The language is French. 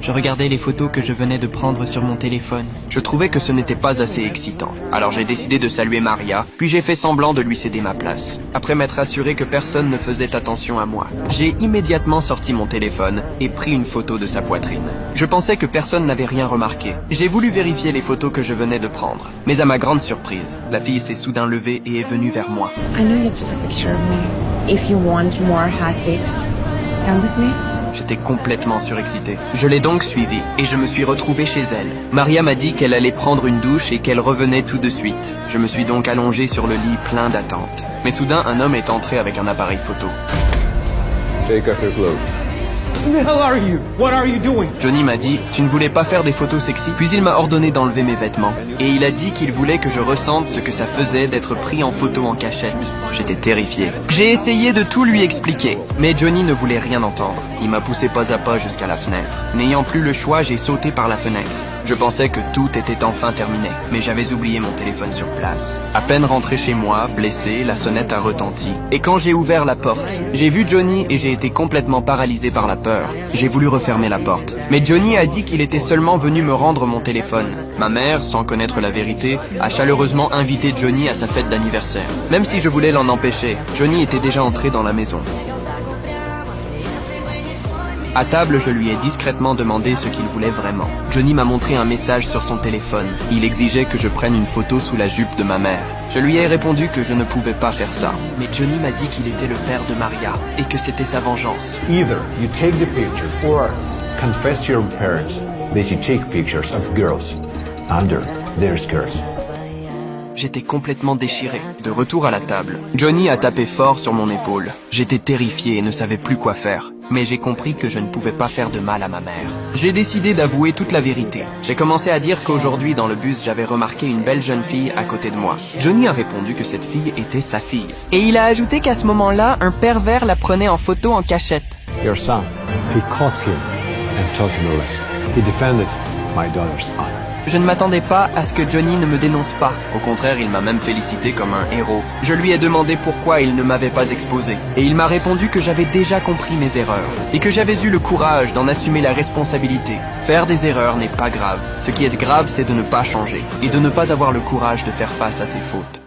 Je regardais les photos que je venais de prendre sur mon téléphone. Je trouvais que ce n'était pas assez excitant. Alors j'ai décidé de saluer Maria, puis j'ai fait semblant de lui céder ma place. Après m'être assuré que personne ne faisait attention à moi, j'ai immédiatement sorti mon téléphone et pris une photo de sa poitrine. Je pensais que personne n'avait rien remarqué. J'ai voulu vérifier les photos que je venais de prendre. Mais à ma grande surprise, la fille s'est soudain levée et est venue vers moi. I know you took a picture of me. If you want more hot pics, come with me. J'étais complètement surexcité. Je l'ai donc suivie et je me suis retrouvé chez elle. Maria m'a dit qu'elle allait prendre une douche et qu'elle revenait tout de suite. Je me suis donc allongé sur le lit plein d'attente. Mais soudain, un homme est entré avec un appareil photo. Take off your clothes. Who the hell are you? What are you doing? Johnny m'a dit « Tu ne voulais pas faire des photos sexy ?» Puis il m'a ordonné d'enlever mes vêtements. Et il a dit qu'il voulait que je ressente ce que ça faisait d'être pris en photo en cachette. J'étais terrifié. J'ai essayé de tout lui expliquer, mais Johnny ne voulait rien entendre. Il m'a poussé pas à pas jusqu'à la fenêtre. N'ayant plus le choix, j'ai sauté par la fenêtre. Je pensais que tout était enfin terminé, mais j'avais oublié mon téléphone sur place. À peine rentré chez moi, blessé, la sonnette a retenti. Et quand j'ai ouvert la porte, j'ai vu Johnny et j'ai été complètement paralysé par la peur. J'ai voulu refermer la porte. Mais Johnny a dit qu'il était seulement venu me rendre mon téléphone. Ma mère, sans connaître la vérité, a chaleureusement invité Johnny à sa fête d'anniversaire. Même si je voulais l'en empêcher, Johnny était déjà entré dans la maison. À table, je lui ai discrètement demandé ce qu'il voulait vraiment. Johnny m'a montré un message sur son téléphone. Il exigeait que je prenne une photo sous la jupe de ma mère. Je lui ai répondu que je ne pouvais pas faire ça. Mais Johnny m'a dit qu'il était le père de Maria et que c'était sa vengeance. Either you take the picture or confess to your parents that you take pictures of girls under their skirts. J'étais complètement déchiré. De retour à la table, Johnny a tapé fort sur mon épaule. J'étais terrifié et ne savais plus quoi faire. Mais j'ai compris que je ne pouvais pas faire de mal à ma mère. J'ai décidé d'avouer toute la vérité. J'ai commencé à dire qu'aujourd'hui dans le bus, j'avais remarqué une belle jeune fille à côté de moi. Johnny a répondu que cette fille était sa fille. Et il a ajouté qu'à ce moment-là, un pervers la prenait en photo en cachette. Your son, he caught him and taught him a lesson. He defended my daughter's honor. Je ne m'attendais pas à ce que Johnny ne me dénonce pas. Au contraire, il m'a même félicité comme un héros. Je lui ai demandé pourquoi il ne m'avait pas exposé. Et il m'a répondu que j'avais déjà compris mes erreurs. Et que j'avais eu le courage d'en assumer la responsabilité. Faire des erreurs n'est pas grave. Ce qui est grave, c'est de ne pas changer. Et de ne pas avoir le courage de faire face à ses fautes.